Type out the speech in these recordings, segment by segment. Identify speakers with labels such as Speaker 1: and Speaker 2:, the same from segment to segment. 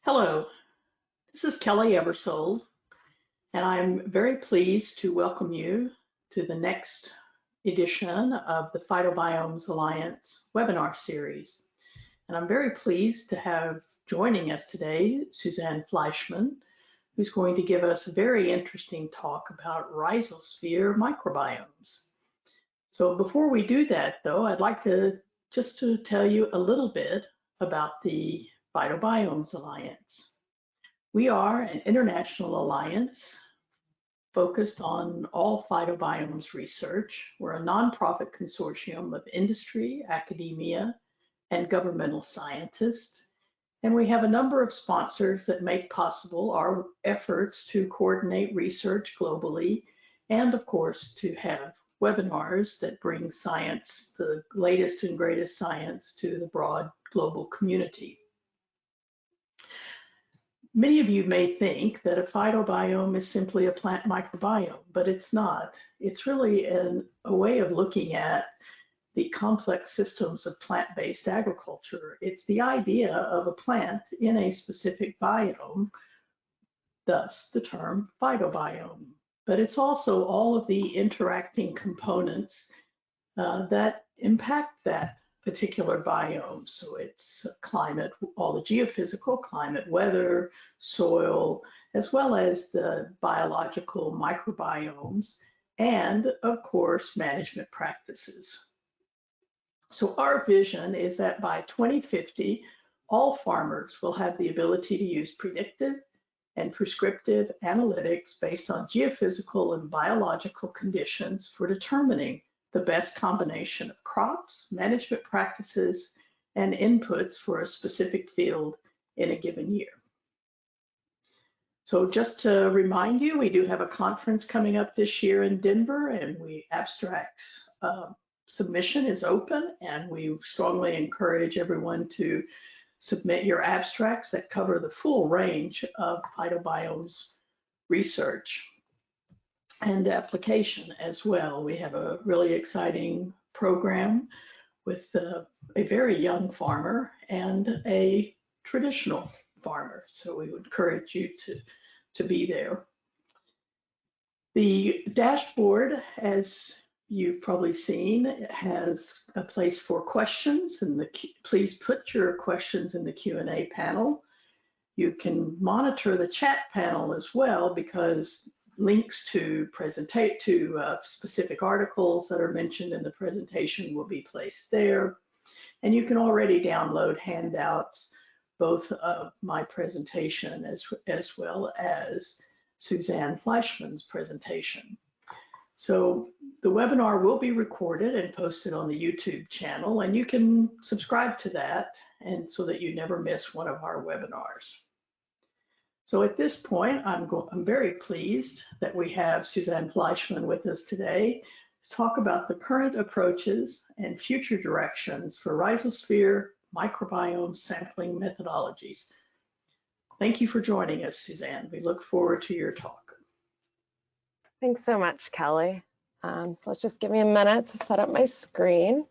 Speaker 1: Hello, this is Kelly Eversold, and I'm very pleased to welcome you to the next edition of the Phytobiomes Alliance webinar series. And I'm very pleased to have joining us today Suzanne Fleishman, who's going to give us a very interesting talk about rhizosphere microbiomes. So before we do that, though, I'd like to tell you a little bit about the Phytobiomes Alliance. We are an international alliance focused on all phytobiomes research. We're a nonprofit consortium of industry, academia, and governmental scientists. And we have a number of sponsors that make possible our efforts to coordinate research globally, and of course, to have webinars that bring science, the latest and greatest science, to the broad global community. Many of you may think that a phytobiome is simply a plant microbiome, but it's not. It's really a way of looking at the complex systems of plant-based agriculture. It's the idea of a plant in a specific biome, thus the term phytobiome. But it's also all of the interacting components that impact that particular biome. So it's climate, all the geophysical, climate, weather, soil, as well as the biological microbiomes, and of course, management practices. So our vision is that by 2050, all farmers will have the ability to use predictive and prescriptive analytics based on geophysical and biological conditions for determining the best combination of crops, management practices, and inputs for a specific field in a given year. So just to remind you, we do have a conference coming up this year in Denver, and abstracts submission is open, and we strongly encourage everyone to submit your abstracts that cover the full range of phytobiomes research and application as well. We have a really exciting program with a very young farmer and a traditional farmer. So we would encourage you to be there. The dashboard, as you've probably seen, has a place for questions, and please put your questions in the Q&A panel. You can monitor the chat panel as well, because links to specific articles that are mentioned in the presentation will be placed there. And you can already download handouts, both of my presentation as well as Suzanne Fleishman's presentation. So the webinar will be recorded and posted on the YouTube channel, and you can subscribe to that, and so that you never miss one of our webinars. So at this point, I'm very pleased that we have Suzanne Fleishman with us today to talk about the current approaches and future directions for rhizosphere microbiome sampling methodologies. Thank you for joining us, Suzanne. We look forward to your talk.
Speaker 2: Thanks so much, Kelly. So let's just give me a minute to set up my screen.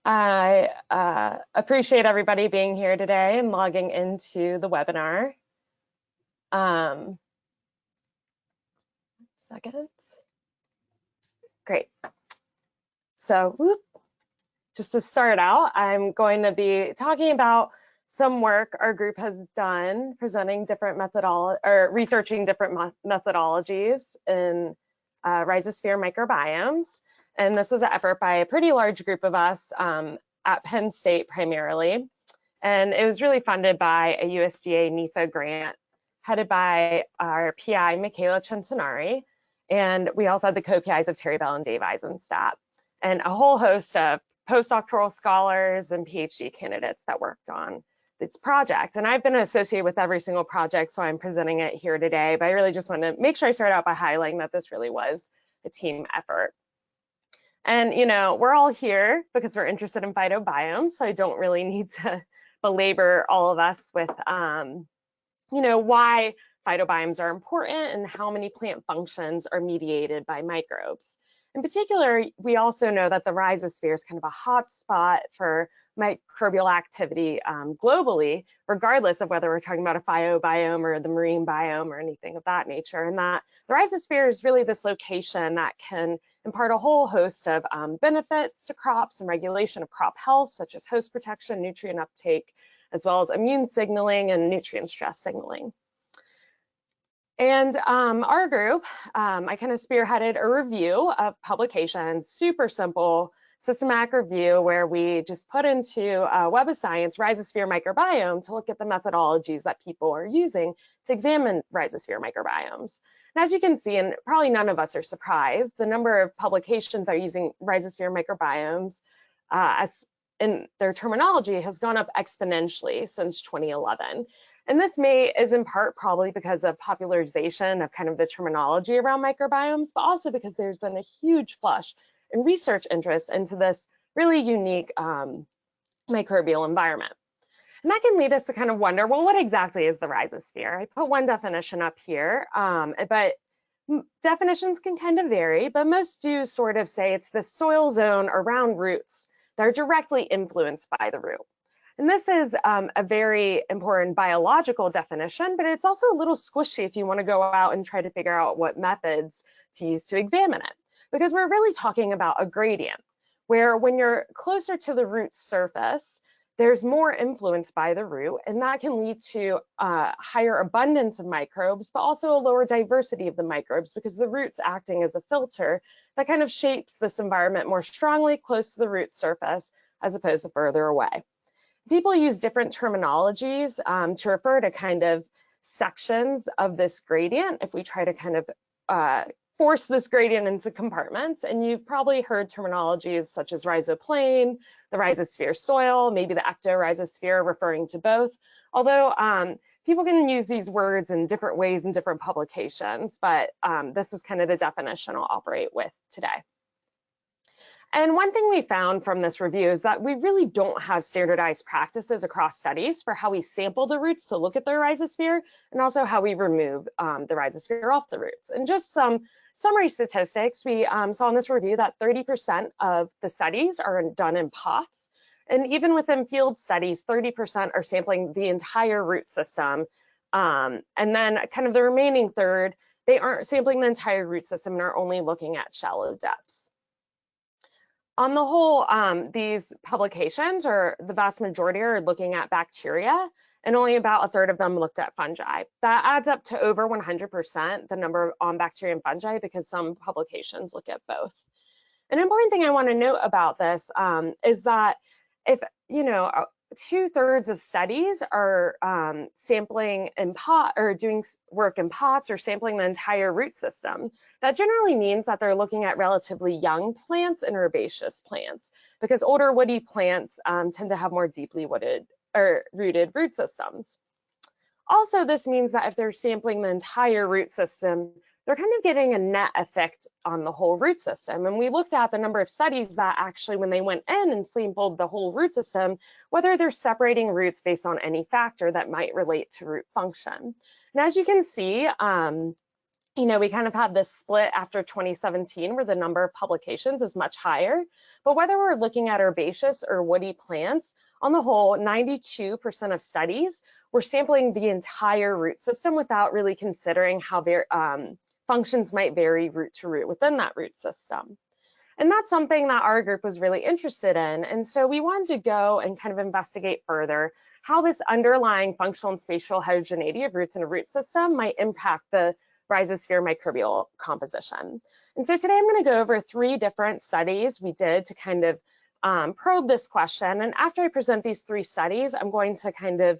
Speaker 2: I appreciate everybody being here today and logging into the webinar. Second. Great. So just to start out, I'm going to be talking about some work our group has done presenting different researching different methodologies in rhizosphere microbiomes. And this was an effort by a pretty large group of us at Penn State primarily. And it was really funded by a USDA NIFA grant headed by our PI, Michaela Centenari. And we also had the co-PIs of Terry Bell and Dave Eisenstadt, and a whole host of postdoctoral scholars and PhD candidates that worked on this project. And I've been associated with every single project, so I'm presenting it here today, but I really just want to make sure I start out by highlighting that this really was a team effort. And, you know, we're all here because we're interested in phytobiomes, so I don't really need to belabor all of us with, you know, why phytobiomes are important and how many plant functions are mediated by microbes. In particular, we also know that the rhizosphere is kind of a hot spot for microbial activity globally, regardless of whether we're talking about a phytobiome or the marine biome or anything of that nature, and that the rhizosphere is really this location that can impart a whole host of benefits to crops and regulation of crop health, such as host protection, nutrient uptake, as well as immune signaling and nutrient stress signaling. And our group, I kind of spearheaded a review of publications, super simple, systematic review where we just put into Web of Science Rhizosphere microbiome to look at the methodologies that people are using to examine rhizosphere microbiomes. And as you can see, and probably none of us are surprised, the number of publications that are using rhizosphere microbiomes as in their terminology has gone up exponentially since 2011. And this is in part probably because of popularization of kind of the terminology around microbiomes, but also because there's been a huge flush in research interest into this really unique microbial environment. And that can lead us to kind of wonder, well, what exactly is the rhizosphere? I put one definition up here, but definitions can kind of vary, but most do sort of say it's the soil zone around roots that are directly influenced by the root. And this is a very important biological definition, but it's also a little squishy if you want to go out and try to figure out what methods to use to examine it, because we're really talking about a gradient, where when you're closer to the root surface, there's more influence by the root, and that can lead to higher abundance of microbes, but also a lower diversity of the microbes, because the root's acting as a filter that kind of shapes this environment more strongly close to the root surface as opposed to further away. People use different terminologies to refer to kind of sections of this gradient if we try to kind of force this gradient into compartments. And you've probably heard terminologies such as rhizoplane, the rhizosphere soil, maybe the ectorhizosphere referring to both. Although people can use these words in different ways in different publications, but this is kind of the definition I'll operate with today. And one thing we found from this review is that we really don't have standardized practices across studies for how we sample the roots to look at their rhizosphere, and also how we remove the rhizosphere off the roots. And just some summary statistics, we saw in this review that 30% of the studies are done in pots. And even within field studies, 30% are sampling the entire root system. And then kind of the remaining third, they aren't sampling the entire root system and are only looking at shallow depths. On the whole, these publications, or the vast majority, are looking at bacteria, and only about a third of them looked at fungi. That adds up to over 100%, the number on bacteria and fungi, because some publications look at both. An important thing I want to note about this is that if, you know, 2/3 of studies are sampling in pot, or doing work in pots, or sampling the entire root system, that generally means that they're looking at relatively young plants and herbaceous plants, because older woody plants tend to have more deeply rooted root systems. Also, this means that if they're sampling the entire root system, they're kind of getting a net effect on the whole root system. And we looked at the number of studies that actually, when they went in and sampled the whole root system, whether they're separating roots based on any factor that might relate to root function. And as you can see, you know, we kind of have this split after 2017 where the number of publications is much higher. But whether we're looking at herbaceous or woody plants, on the whole, 92% of studies were sampling the entire root system without really considering how functions might vary root to root within that root system. And that's something that our group was really interested in. And so we wanted to go and kind of investigate further how this underlying functional and spatial heterogeneity of roots in a root system might impact the rhizosphere microbial composition. And so today I'm going to go over 3 different studies we did to kind of probe this question. And after I present these 3 studies, I'm going to kind of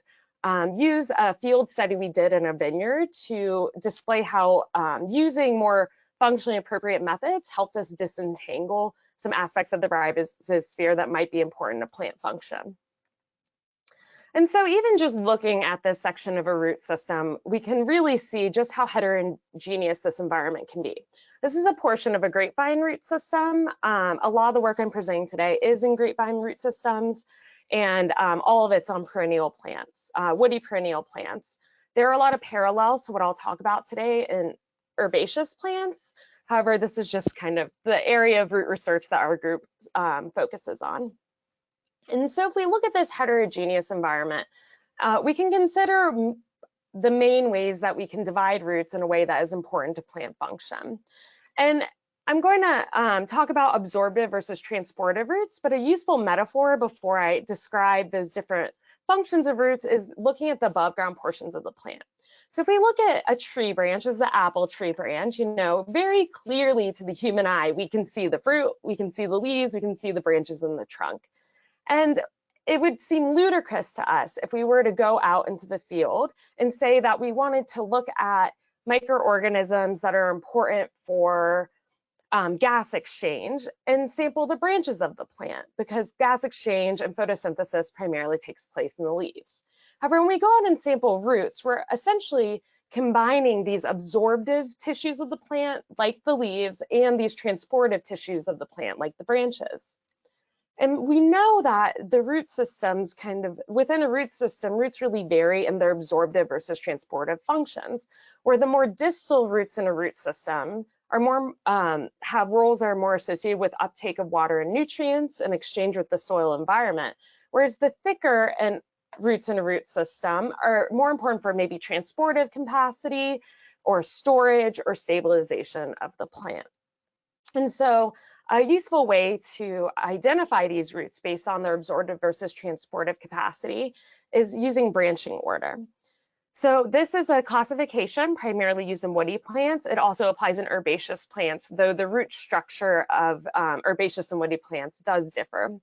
Speaker 2: use a field study we did in a vineyard to display how using more functionally appropriate methods helped us disentangle some aspects of the rhizosphere that might be important to plant function. And so even just looking at this section of a root system, we can really see just how heterogeneous this environment can be. This is a portion of a grapevine root system. A lot of the work I'm presenting today is in grapevine root systems, and all of it's on perennial plants, woody perennial plants. There are a lot of parallels to what I'll talk about today in herbaceous plants. However, this is just kind of the area of root research that our group focuses on. And so if we look at this heterogeneous environment, we can consider the main ways that we can divide roots in a way that is important to plant function. And I'm going to talk about absorptive versus transportive roots, but a useful metaphor before I describe those different functions of roots is looking at the above ground portions of the plant. So if we look at a tree branch, as the apple tree branch, very clearly to the human eye, we can see the fruit, we can see the leaves, we can see the branches in the trunk. And it would seem ludicrous to us if we were to go out into the field and say that we wanted to look at microorganisms that are important for gas exchange and sample the branches of the plant, because gas exchange and photosynthesis primarily takes place in the leaves. However, when we go out and sample roots, we're essentially combining these absorptive tissues of the plant, like the leaves, and these transportive tissues of the plant, like the branches. And we know that the root systems within a root system, roots really vary in their absorptive versus transportive functions, where the more distal roots in a root system are more, have roles that are more associated with uptake of water and nutrients and exchange with the soil environment, whereas the thicker roots in a root system are more important for maybe transportive capacity or storage or stabilization of the plant. And so a useful way to identify these roots based on their absorptive versus transportive capacity is using branching order. So this is a classification primarily used in woody plants. It also applies in herbaceous plants, though the root structure of herbaceous and woody plants does differ.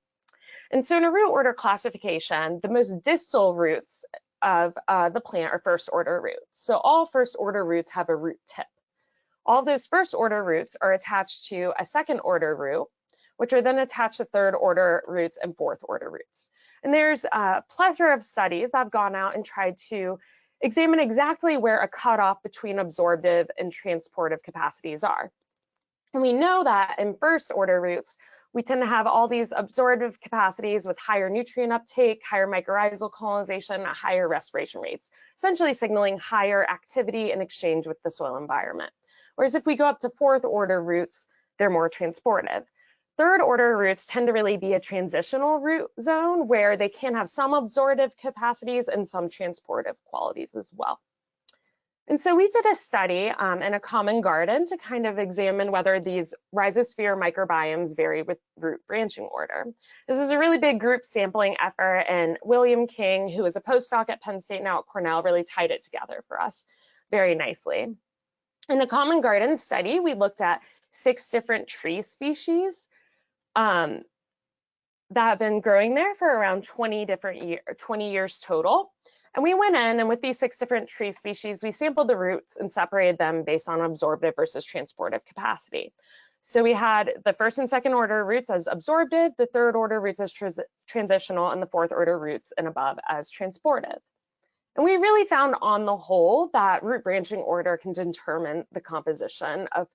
Speaker 2: And so in a root order classification, the most distal roots of the plant are first order roots. So all first order roots have a root tip. All of those first order roots are attached to a second order root, which are then attached to third order roots and fourth order roots. And there's a plethora of studies that have gone out and tried to examine exactly where a cutoff between absorptive and transportive capacities are. And we know that in first order roots, we tend to have all these absorptive capacities with higher nutrient uptake, higher mycorrhizal colonization, higher respiration rates, essentially signaling higher activity and exchange with the soil environment. Whereas if we go up to fourth order roots, they're more transportive. Third order roots tend to really be a transitional root zone where they can have some absorptive capacities and some transportive qualities as well. And so we did a study in a common garden to kind of examine whether these rhizosphere microbiomes vary with root branching order. This is a really big group sampling effort, and William King, who is a postdoc at Penn State now at Cornell, really tied it together for us very nicely. In the common garden study, we looked at 6 different tree species that have been growing there for around 20 years total. And we went in, and with these 6 different tree species, we sampled the roots and separated them based on absorptive versus transportive capacity. So we had the first and second order roots as absorptive, the third order roots as transitional, and the fourth order roots and above as transportive. And we really found on the whole that root branching order can determine the composition of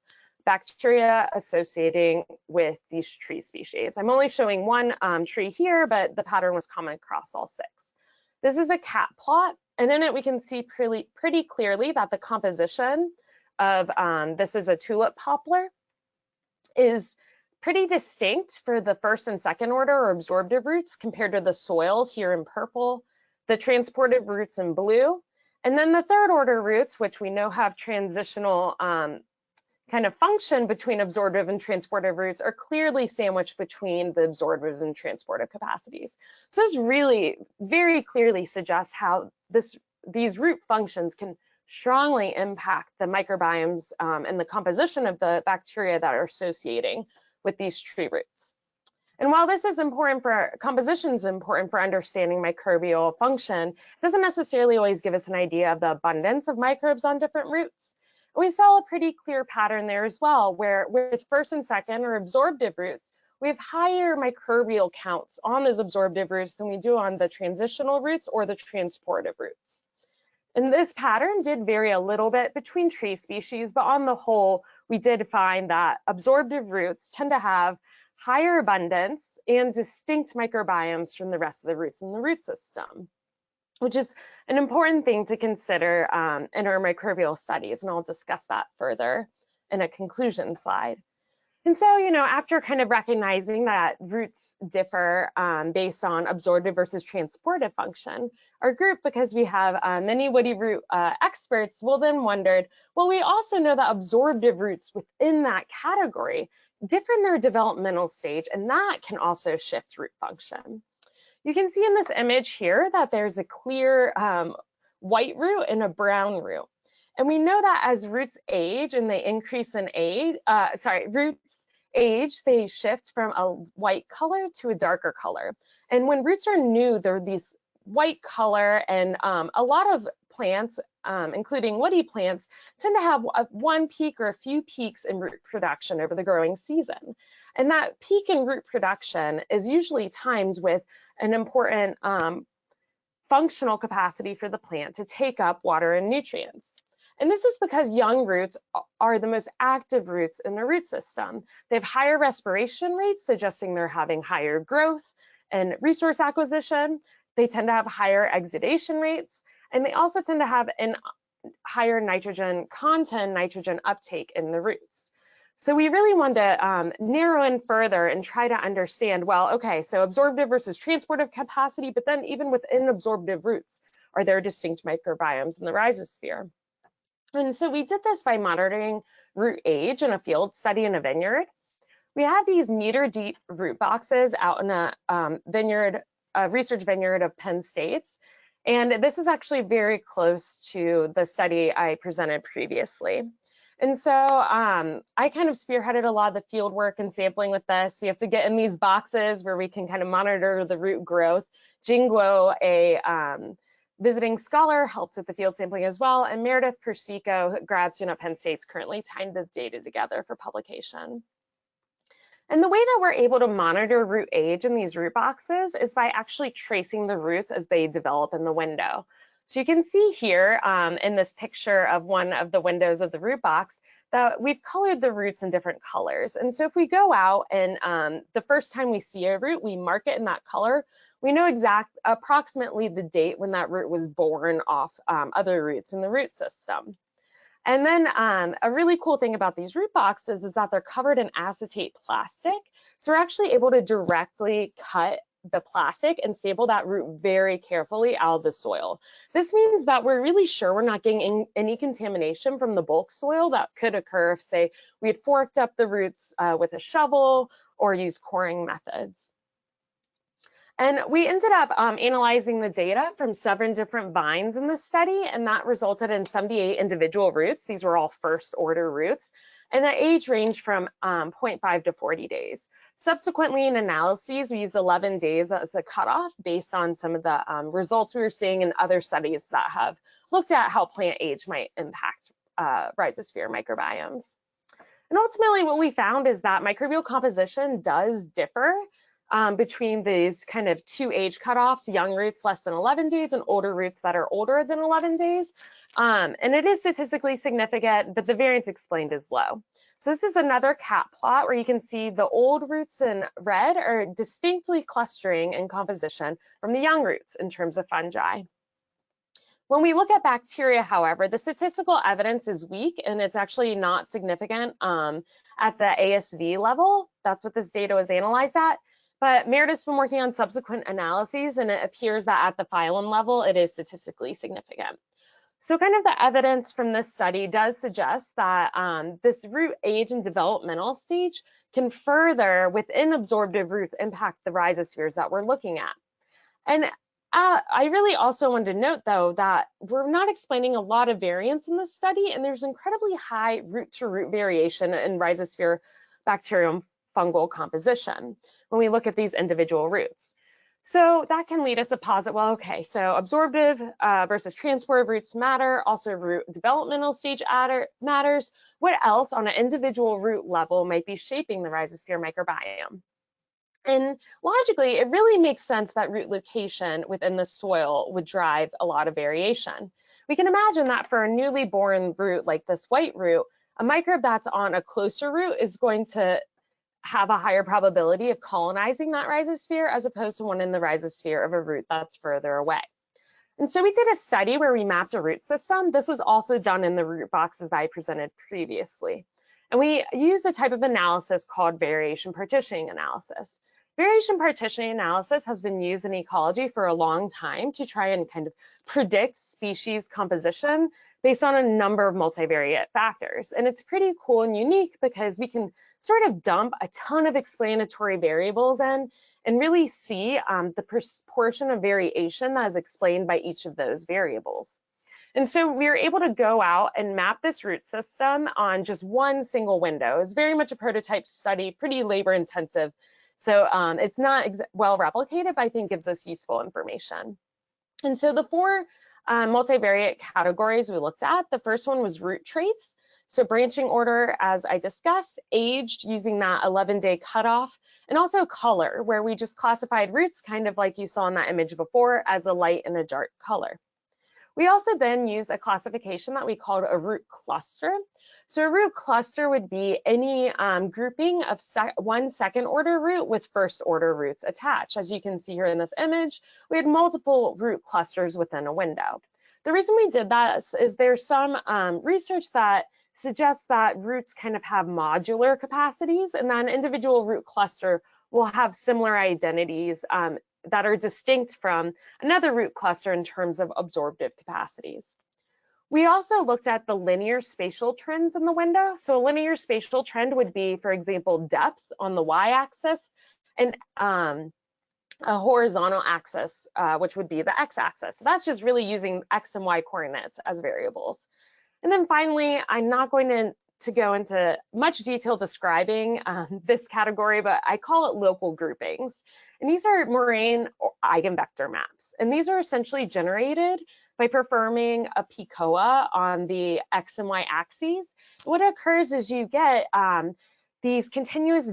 Speaker 2: bacteria associating with these tree species. I'm only showing one tree here, but the pattern was common across all 6. This is a cat plot, and in it we can see pretty clearly that the composition of, this is a tulip poplar, is pretty distinct for the first and second order or absorptive roots compared to the soil here in purple, the transportive roots in blue, and then the third order roots, which we know have transitional kind of function between absorptive and transportive roots, are clearly sandwiched between the absorptive and transportive capacities. So this really very clearly suggests how these root functions can strongly impact the microbiomes and the composition of the bacteria that are associating with these tree roots. And while this is important for composition is important for understanding microbial function, it doesn't necessarily always give us an idea of the abundance of microbes on different roots. We saw a pretty clear pattern there as well, where with first and second or absorptive roots, we have higher microbial counts on those absorptive roots than we do on the transitional roots or the transportive roots. And this pattern did vary a little bit between tree species, but on the whole, we did find that absorptive roots tend to have higher abundance and distinct microbiomes from the rest of the roots in the root system, which is an important thing to consider in our microbial studies, and I'll discuss that further in a conclusion slide. And so, you know, after kind of recognizing that roots differ based on absorptive versus transportive function, our group, because we have many woody root experts, will then wondered, well, we also know that absorptive roots within that category differ in their developmental stage, and that can also shift root function. You can see in this image here that there's a clear white root and a brown root. And we know that as roots age and they increase in age, roots age, they shift from a white color to a darker color. And when roots are new, they're these white color, and a lot of plants, including woody plants, tend to have one peak or a few peaks in root production over the growing season. And that peak in root production is usually timed with an important functional capacity for the plant to take up water and nutrients. And this is because young roots are the most active roots in the root system. They have higher respiration rates, suggesting they're having higher growth and resource acquisition. They tend to have higher exudation rates, and they also tend to have a higher nitrogen content, nitrogen uptake in the roots. So we really want to narrow in further and try to understand, well, okay, so absorptive versus transportive capacity, but then even within absorptive roots, are there distinct microbiomes in the rhizosphere? And so we did this by monitoring root age in a field study in a vineyard. We have these meter-deep root boxes out in a research vineyard of Penn State's. And this is actually very close to the study I presented previously. And so I kind of spearheaded a lot of the field work and sampling with this. We have to get in these boxes where we can kind of monitor the root growth. Jingguo, a visiting scholar, helped with the field sampling as well, and Meredith Persico, grad student at Penn State's, currently tying the data together for publication. And the way that we're able to monitor root age in these root boxes is by actually tracing the roots as they develop in the window. So you can see here in this picture of one of the windows of the root box that we've colored the roots in different colors. And so if we go out and the first time we see a root, we mark it in that color, we know approximately the date when that root was born off other roots in the root system. And then a really cool thing about these root boxes is that they're covered in acetate plastic. So we're actually able to directly cut the plastic and sample that root very carefully out of the soil. This means that we're really sure we're not getting any contamination from the bulk soil that could occur if, say, we had forked up the roots with a shovel or used coring methods. And we ended up analyzing the data from 7 different vines in this study, and that resulted in 78 individual roots. These were all first order roots, and the age ranged from 0.5 to 40 days. Subsequently, in analyses, we used 11 days as a cutoff based on some of the results we were seeing in other studies that have looked at how plant age might impact rhizosphere microbiomes. And ultimately, what we found is that microbial composition does differ between these kind of 2 age cutoffs, young roots less than 11 days and older roots that are older than 11 days. And it is statistically significant, but the variance explained is low. So this is another cat plot where you can see the old roots in red are distinctly clustering in composition from the young roots in terms of fungi. When we look at bacteria, however, the statistical evidence is weak and it's actually not significant at the ASV level. That's what this data was analyzed at. But Meredith's been working on subsequent analyses, and it appears that at the phylum level, it is statistically significant. So kind of the evidence from this study does suggest that this root age and developmental stage can further, within absorptive roots, impact the rhizospheres that we're looking at. And I really also wanted to note, though, that we're not explaining a lot of variance in this study, and there's incredibly high root-to-root variation in rhizosphere bacterium fungal composition when we look at these individual roots. So that can lead us to posit, well, okay, so absorptive versus transportive roots matter, also root developmental stage matters. What else on an individual root level might be shaping the rhizosphere microbiome? And logically, it really makes sense that root location within the soil would drive a lot of variation. We can imagine that for a newly born root like this white root, a microbe that's on a closer root is going to have a higher probability of colonizing that rhizosphere as opposed to one in the rhizosphere of a root that's further away. And so we did a study where we mapped a root system. This was also done in the root boxes that I presented previously. And we use a type of analysis called variation partitioning analysis. Variation partitioning analysis has been used in ecology for a long time to try and kind of predict species composition based on a number of multivariate factors. And it's pretty cool and unique because we can sort of dump a ton of explanatory variables in and really see the proportion of variation that is explained by each of those variables. And so we were able to go out and map this root system on just one single window. It's very much a prototype study, pretty labor intensive. So it's not well replicated, but I think gives us useful information. And so the four multivariate categories we looked at, the first one was root traits. So branching order, as I discussed, aged using that 11-day cutoff, and also color, where we just classified roots kind of like you saw in that image before as a light and a dark color. We also then used a classification that we called a root cluster. So a root cluster would be any grouping of one second order root with first order roots attached. As you can see here in this image, we had multiple root clusters within a window. The reason we did that is there's some research that suggests that roots kind of have modular capacities, and that an individual root cluster will have similar identities that are distinct from another root cluster in terms of absorptive capacities. We also looked at the linear spatial trends in the window. So a linear spatial trend would be, for example, depth on the y-axis and a horizontal axis, which would be the x-axis. So that's just really using x and y coordinates as variables. And then finally, I'm not going to go into much detail describing this category, but I call it local groupings. And these are moraine eigenvector maps. And these are essentially generated by performing a PICOA on the x and y axes. What occurs is you get these continuous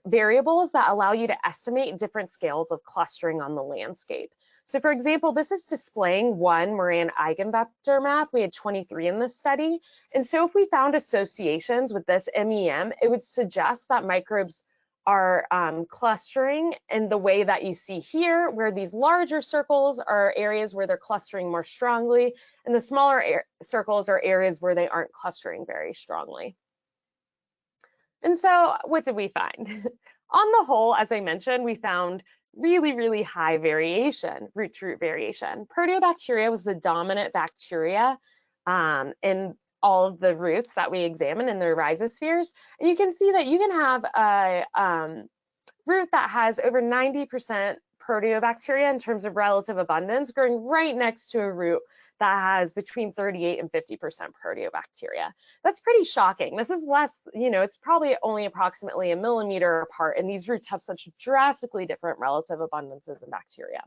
Speaker 2: variables that allow you to estimate different scales of clustering on the landscape. So for example, this is displaying one moraine eigenvector map. We had 23 in this study. And so if we found associations with this MEM, it would suggest that microbes are clustering in the way that you see here, where these larger circles are areas where they're clustering more strongly, and the smaller circles are areas where they aren't clustering very strongly. And so what did we find? On the whole, as I mentioned, we found really, really high variation, root-to-root variation. Proteobacteria was the dominant bacteria in all of the roots that we examined in their rhizospheres. And you can see that you can have a root that has over 90% proteobacteria in terms of relative abundance growing right next to a root that has between 38 and 50% proteobacteria. That's pretty shocking. This is less, it's probably only approximately a millimeter apart, and these roots have such drastically different relative abundances in bacteria.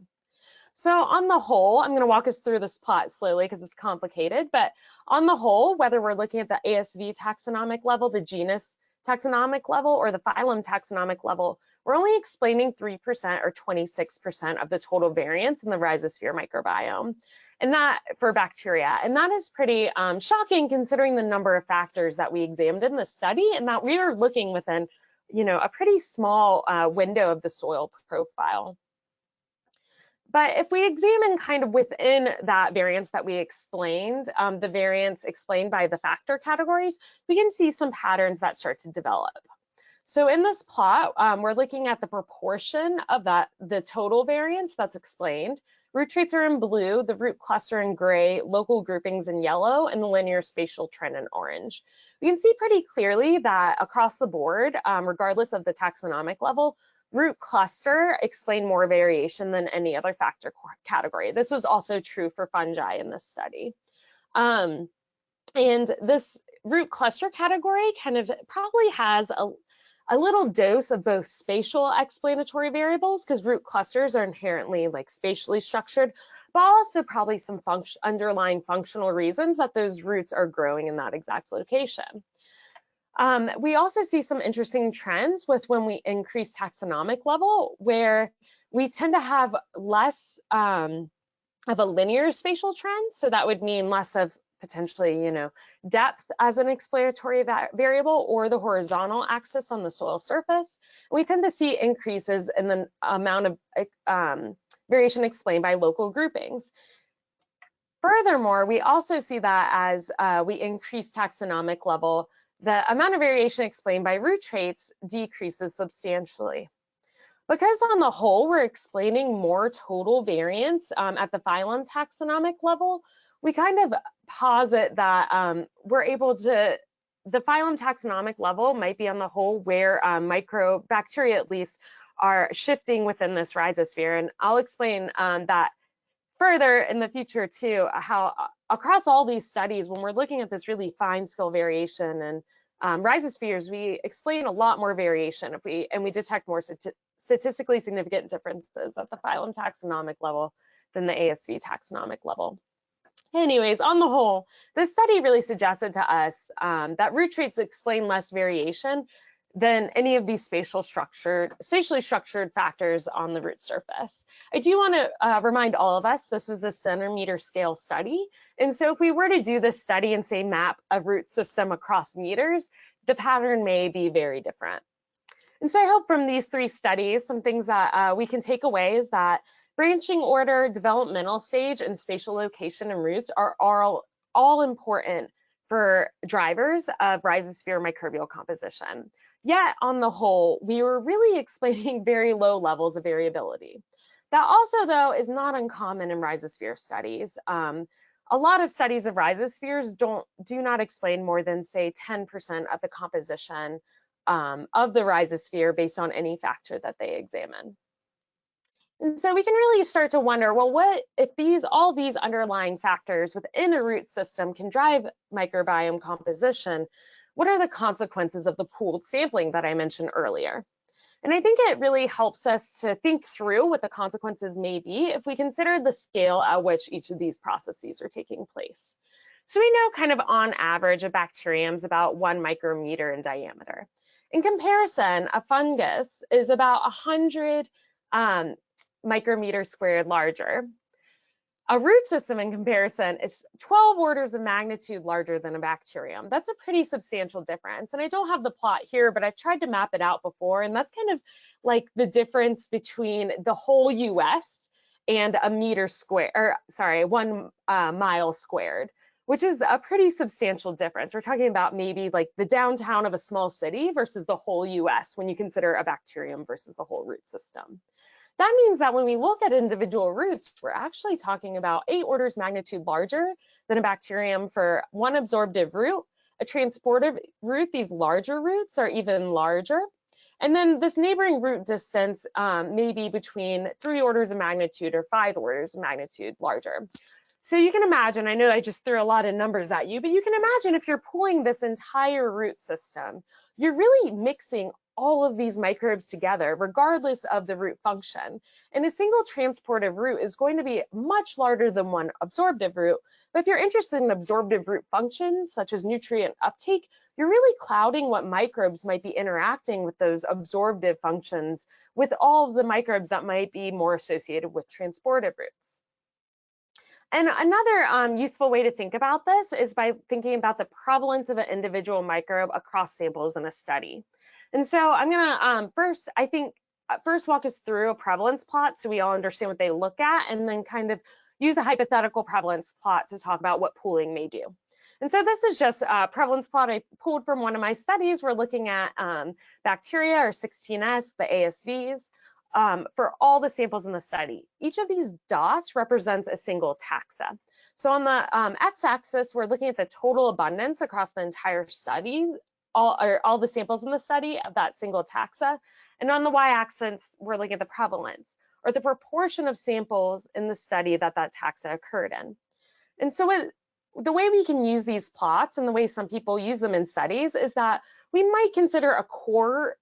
Speaker 2: So on the whole, I'm going to walk us through this plot slowly because it's complicated, but on the whole, whether we're looking at the ASV taxonomic level, the genus taxonomic level, or the phylum taxonomic level, we're only explaining 3% or 26% of the total variance in the rhizosphere microbiome, and that for bacteria. And that is pretty shocking considering the number of factors that we examined in the study, and that we are looking within, a pretty small window of the soil profile. But if we examine kind of within that variance that we explained, the variance explained by the factor categories, we can see some patterns that start to develop. So in this plot, we're looking at the proportion of the total variance that's explained. Root traits are in blue, the root cluster in gray, local groupings in yellow, and the linear spatial trend in orange. We can see pretty clearly that across the board, regardless of the taxonomic level, root cluster explained more variation than any other factor category. This was also true for fungi in this study. And this root cluster category kind of probably has a little dose of both spatial explanatory variables, because root clusters are inherently like spatially structured, but also probably some underlying functional reasons that those roots are growing in that exact location. We also see some interesting trends with when we increase taxonomic level, where we tend to have less of a linear spatial trend. So that would mean less of potentially, depth as an explanatory variable or the horizontal axis on the soil surface. We tend to see increases in the amount of variation explained by local groupings. Furthermore, we also see that as we increase taxonomic level, the amount of variation explained by root traits decreases substantially. Because on the whole, we're explaining more total variance at the phylum taxonomic level, we kind of posit that we're able to, the phylum taxonomic level might be on the whole where bacteria at least are shifting within this rhizosphere. And I'll explain that further in the future too, how across all these studies, when we're looking at this really fine scale variation and rhizospheres, we explain a lot more variation if we detect more statistically significant differences at the phylum taxonomic level than the ASV taxonomic level. Anyways, on the whole, this study really suggested to us that root traits explain less variation than any of these spatially structured factors on the root surface. I do want to remind all of us, this was a centimeter scale study. And so if we were to do this study and say map a root system across meters, the pattern may be very different. And so I hope from these 3 studies, some things that we can take away is that branching order, developmental stage, and spatial location and roots are all important for drivers of rhizosphere microbial composition. Yet, on the whole, we were really explaining very low levels of variability. That also, though, is not uncommon in rhizosphere studies. A lot of studies of rhizospheres do not explain more than, say, 10% of the composition of the rhizosphere based on any factor that they examine. And so we can really start to wonder, well, what if all these underlying factors within a root system can drive microbiome composition? What are the consequences of the pooled sampling that I mentioned earlier? And I think it really helps us to think through what the consequences may be if we consider the scale at which each of these processes are taking place. So we know kind of on average a bacterium is about 1 micrometer in diameter. In comparison, a fungus is about 100 micrometer squared larger. A root system in comparison is 12 orders of magnitude larger than a bacterium. That's a pretty substantial difference. And I don't have the plot here, but I've tried to map it out before. And that's kind of like the difference between the whole US and a meter square, or sorry, 1 mile squared, which is a pretty substantial difference. We're talking about maybe like the downtown of a small city versus the whole US when you consider a bacterium versus the whole root system. That means that when we look at individual roots, we're actually talking about 8 orders magnitude larger than a bacterium for 1 absorptive root. A transportive root, these larger roots are even larger. And then this neighboring root distance may be between 3 orders of magnitude or 5 orders of magnitude larger. So you can imagine, I know I just threw a lot of numbers at you, but you can imagine if you're pulling this entire root system, you're really mixing all of these microbes together, regardless of the root function. And a single transportive root is going to be much larger than 1 absorptive root. But if you're interested in absorptive root functions, such as nutrient uptake, you're really clouding what microbes might be interacting with those absorptive functions with all of the microbes that might be more associated with transportive roots. And another useful way to think about this is by thinking about the prevalence of an individual microbe across samples in a study. And so I'm gonna first walk us through a prevalence plot so we all understand what they look at, and then kind of use a hypothetical prevalence plot to talk about what pooling may do. And so this is just a prevalence plot I pulled from one of my studies. We're looking at bacteria or 16S, the ASVs, for all the samples in the study. Each of these dots represents a single taxa. So on the x-axis, we're looking at the total abundance across the entire study, all the samples in the study of that single taxa. And on the y-axis, we're looking at the prevalence, or the proportion of samples in the study that taxa occurred in. And so the way we can use these plots and the way some people use them in studies is that we might consider a core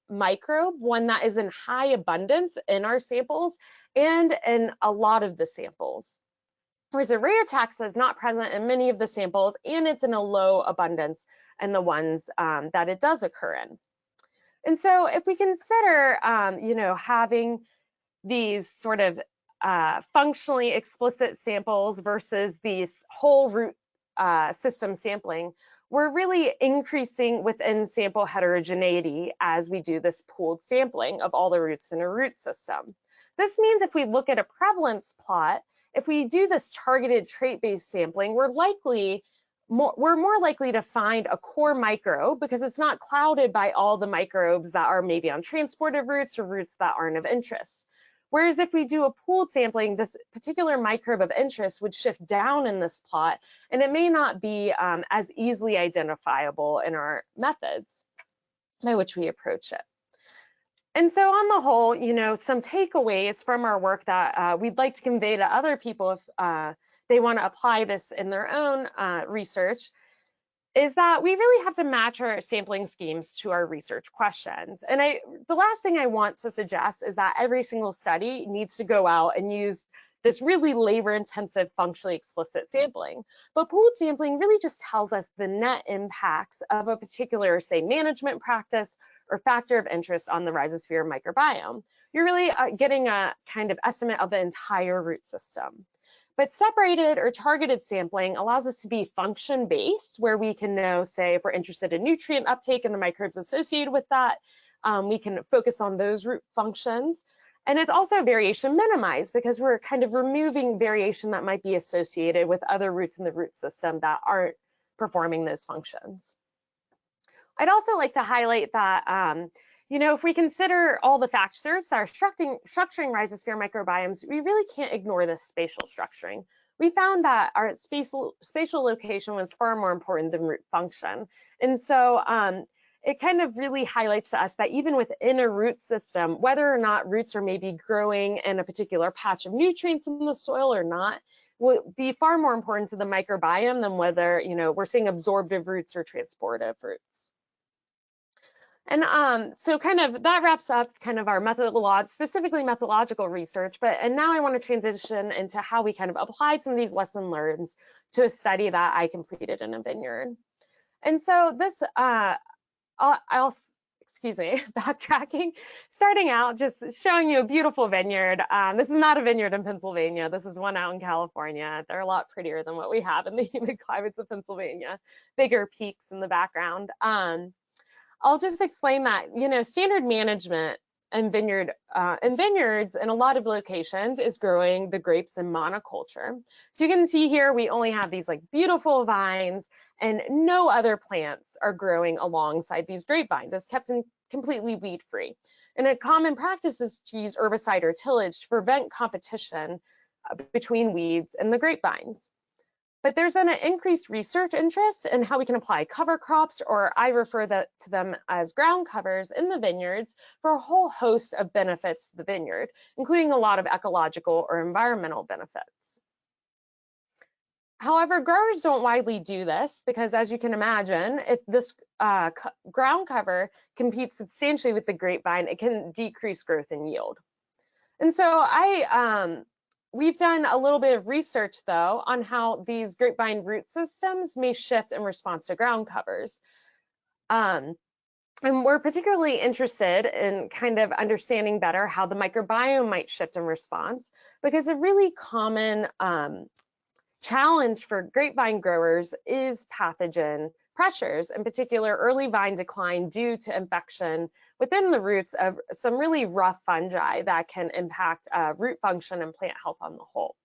Speaker 2: microbe, one that is in high abundance in our samples and in a lot of the samples. Whereas a rare taxa is not present in many of the samples and it's in a low abundance in the ones that it does occur in. And so if we consider, having these sort of functionally explicit samples versus these whole root system sampling, we're really increasing within sample heterogeneity as we do this pooled sampling of all the roots in a root system. This means if we look at a prevalence plot, if we do this targeted trait-based sampling, we're likely we're more likely to find a core microbe because it's not clouded by all the microbes that are maybe on transported roots or roots that aren't of interest. Whereas if we do a pooled sampling, this particular microbe of interest would shift down in this plot, and it may not be as easily identifiable in our methods by which we approach it. And so on the whole, you know, some takeaways from our work that we'd like to convey to other people if they want to apply this in their own research is that we really have to match our sampling schemes to our research questions. And the last thing I want to suggest is that every single study needs to go out and use this really labor-intensive, functionally explicit sampling. But pooled sampling really just tells us the net impacts of a particular, say, management practice or factor of interest on the rhizosphere microbiome. You're really getting a kind of estimate of the entire root system. But separated or targeted sampling allows us to be function-based, where we can know, say, if we're interested in nutrient uptake and the microbes associated with that, we can focus on those root functions. And it's also variation minimized because we're kind of removing variation that might be associated with other roots in the root system that aren't performing those functions. I'd also like to highlight that you know, if we consider all the factors that are structuring rhizosphere microbiomes, we really can't ignore this spatial structuring. We found that our spatial location was far more important than root function. And so it kind of really highlights to us that even within a root system, whether or not roots are maybe growing in a particular patch of nutrients in the soil or not, will be far more important to the microbiome than whether, you know, we're seeing absorptive roots or transportive roots. And so kind of that wraps up kind of our specifically methodological research, and now I want to transition into how we kind of applied some of these lessons learned to a study that I completed in a vineyard. And so this, excuse me, backtracking, starting out, just showing you a beautiful vineyard. This is not a vineyard in Pennsylvania. This is one out in California. They're a lot prettier than what we have in the humid climates of Pennsylvania, bigger peaks in the background. I'll just explain that, you know, standard management in vineyards in a lot of locations is growing the grapes in monoculture. So you can see here, we only have these like beautiful vines and no other plants are growing alongside these grapevines. It's kept in completely weed free. And a common practice is to use herbicide or tillage to prevent competition between weeds and the grapevines. But there's been an increased research interest in how we can apply cover crops, or I refer to them as ground covers in the vineyards, for a whole host of benefits to the vineyard, including a lot of ecological or environmental benefits. However, growers don't widely do this because, as you can imagine, if this ground cover competes substantially with the grapevine, it can decrease growth and yield. And so we've done a little bit of research, though, on how these grapevine root systems may shift in response to ground covers. And we're particularly interested in kind of understanding better how the microbiome might shift in response, because a really common challenge for grapevine growers is pathogen pressures, in particular early vine decline due to infection within the roots of some really rough fungi that can impact root function and plant health on the whole.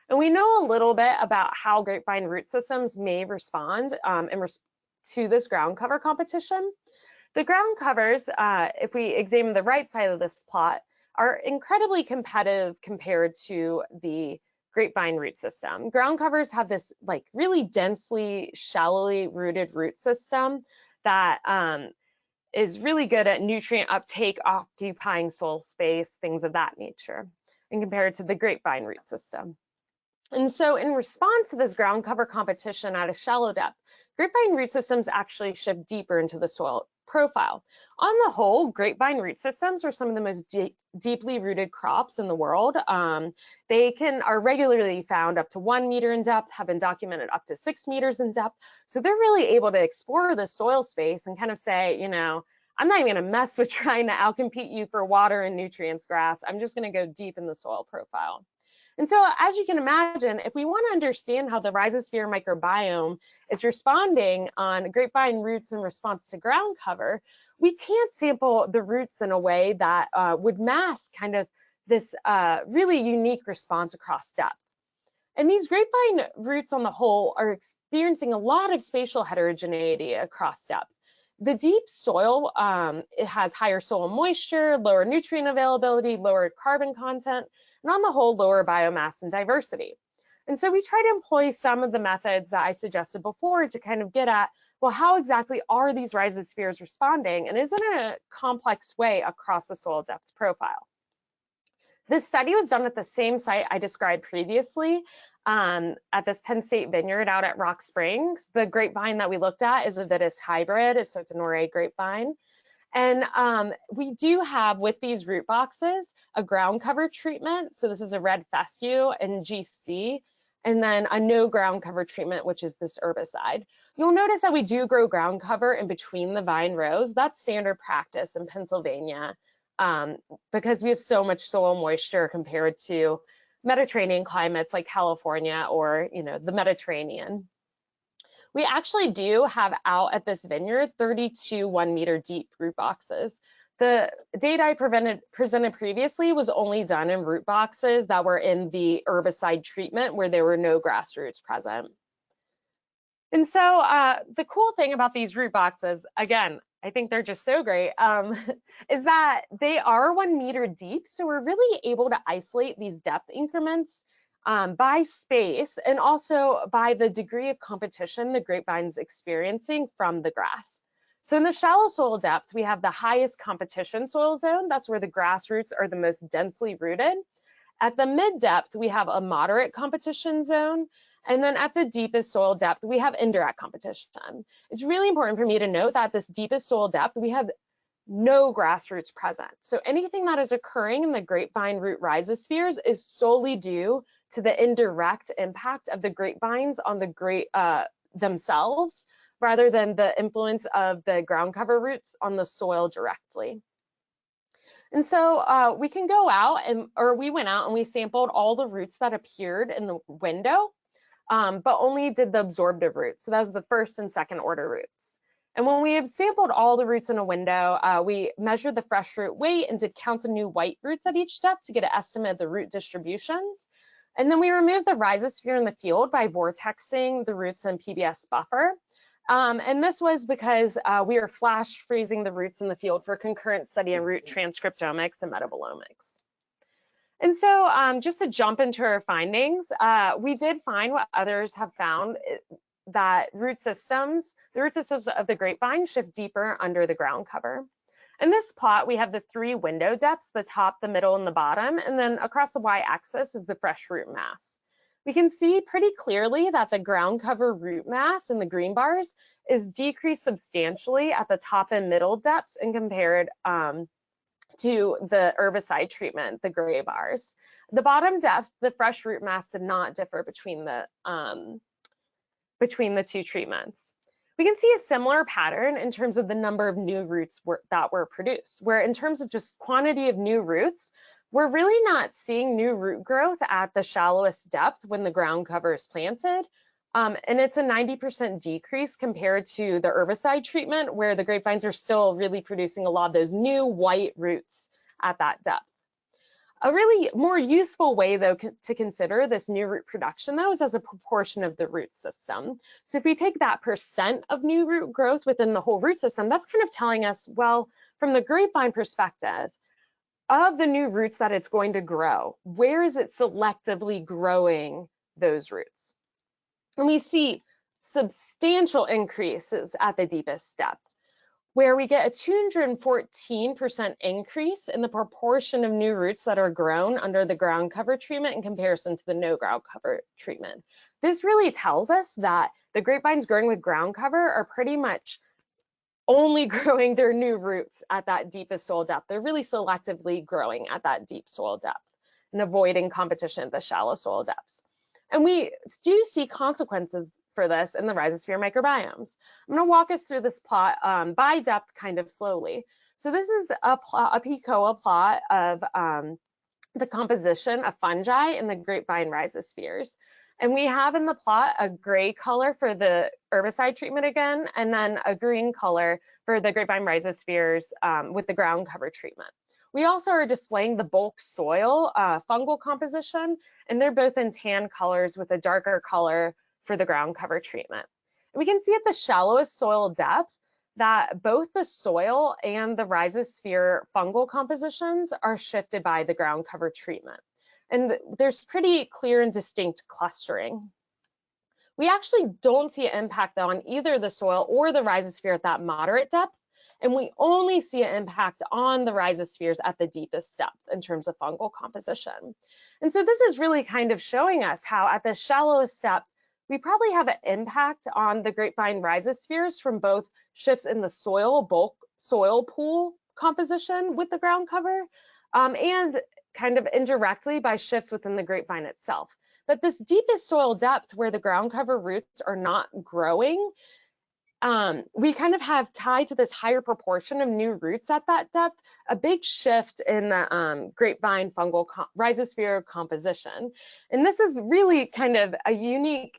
Speaker 2: And we know a little bit about how grapevine root systems may respond to this ground cover competition. The ground covers, if we examine the right side of this plot, are incredibly competitive compared to the grapevine root system. Ground covers have this like really densely, shallowly rooted root system that is really good at nutrient uptake, occupying soil space, things of that nature, and compared to the grapevine root system. And so in response to this ground cover competition at a shallow depth, grapevine root systems actually shift deeper into the soil profile. On the whole, grapevine root systems are some of the most deeply rooted crops in the world. They are regularly found up to 1 meter in depth, have been documented up to 6 meters in depth. So they're really able to explore the soil space and kind of say, you know, I'm not even gonna mess with trying to outcompete you for water and nutrients, grass. I'm just gonna go deep in the soil profile. And so, as you can imagine, if we want to understand how the rhizosphere microbiome is responding on grapevine roots in response to ground cover, we can't sample the roots in a way that would mask kind of this really unique response across depth. And these grapevine roots on the whole are experiencing a lot of spatial heterogeneity across depth. The deep soil, it has higher soil moisture, lower nutrient availability, lower carbon content, and on the whole, lower biomass and diversity. And so we try to employ some of the methods that I suggested before to kind of get at, well, how exactly are these rhizospheres responding, and is it in a complex way across the soil depth profile? This study was done at the same site I described previously, at this Penn State vineyard out at Rock Springs. The grapevine that we looked at is a Vitis hybrid, so it's an Noré grapevine. And we do have, with these root boxes, a ground cover treatment. So this is a red fescue and GC, and then a no ground cover treatment, which is this herbicide. You'll notice that we do grow ground cover in between the vine rows. That's standard practice in Pennsylvania, because we have so much soil moisture compared to Mediterranean climates like California or, the Mediterranean. We actually do have out at this vineyard 32 1-meter deep root boxes. The data I presented previously was only done in root boxes that were in the herbicide treatment where there were no grass roots present. And so the cool thing about these root boxes, again, I think they're just so great, is that they are 1 meter deep. So we're really able to isolate these depth increments by space and also by the degree of competition the grapevine's experiencing from the grass. So in the shallow soil depth, we have the highest competition soil zone. That's where the grass roots are the most densely rooted. At the mid depth, we have a moderate competition zone. And then at the deepest soil depth, we have indirect competition. It's really important for me to note that at this deepest soil depth, we have no grass roots present. So anything that is occurring in the grapevine root rhizospheres is solely due to the indirect impact of the grapevines on the grape themselves, rather than the influence of the ground cover roots on the soil directly. And so we can go out we went out and we sampled all the roots that appeared in the window, but only did the absorptive roots. So that was the first and second order roots. And when we have sampled all the roots in a window, we measured the fresh root weight and did counts of new white roots at each step to get an estimate of the root distributions. And then we removed the rhizosphere in the field by vortexing the roots in PBS buffer. And this was because we are flash freezing the roots in the field for concurrent study in root transcriptomics and metabolomics. And so just to jump into our findings, we did find what others have found, that the root systems of the grapevine shift deeper under the ground cover. In this plot, we have the 3 window depths, the top, the middle, and the bottom, and then across the y-axis is the fresh root mass. We can see pretty clearly that the ground cover root mass in the green bars is decreased substantially at the top and middle depths and compared to the herbicide treatment, the gray bars. The bottom depth, the fresh root mass did not differ between the 2 treatments. We can see a similar pattern in terms of the number of new roots that were produced, where in terms of just quantity of new roots, we're really not seeing new root growth at the shallowest depth when the ground cover is planted. And it's a 90% decrease compared to the herbicide treatment, where the grapevines are still really producing a lot of those new white roots at that depth. A really more useful way, though, to consider this new root production, though, is as a proportion of the root system. So if we take that percent of new root growth within the whole root system, that's kind of telling us, well, from the grapevine perspective, of the new roots that it's going to grow, where is it selectively growing those roots? And we see substantial increases at the deepest depth, where we get a 214% increase in the proportion of new roots that are grown under the ground cover treatment in comparison to the no ground cover treatment. This really tells us that the grapevines growing with ground cover are pretty much only growing their new roots at that deepest soil depth. They're really selectively growing at that deep soil depth and avoiding competition at the shallow soil depths. And we do see consequences for this in the rhizosphere microbiomes. I'm going to walk us through this plot by depth kind of slowly. So this is a PICOA plot of the composition of fungi in the grapevine rhizospheres. And we have in the plot a gray color for the herbicide treatment again, and then a green color for the grapevine rhizospheres with the ground cover treatment. We also are displaying the bulk soil fungal composition, and they're both in tan colors with a darker color for the ground cover treatment. And we can see at the shallowest soil depth that both the soil and the rhizosphere fungal compositions are shifted by the ground cover treatment. And there's pretty clear and distinct clustering. We actually don't see an impact though on either the soil or the rhizosphere at that moderate depth, and we only see an impact on the rhizospheres at the deepest depth in terms of fungal composition. And so this is really kind of showing us how at the shallowest depth, we probably have an impact on the grapevine rhizospheres from both shifts in the soil, bulk soil pool composition with the ground cover, and kind of indirectly by shifts within the grapevine itself. But this deepest soil depth where the ground cover roots are not growing, we kind of have tied to this higher proportion of new roots at that depth, a big shift in the grapevine fungal rhizosphere composition. And this is really kind of a unique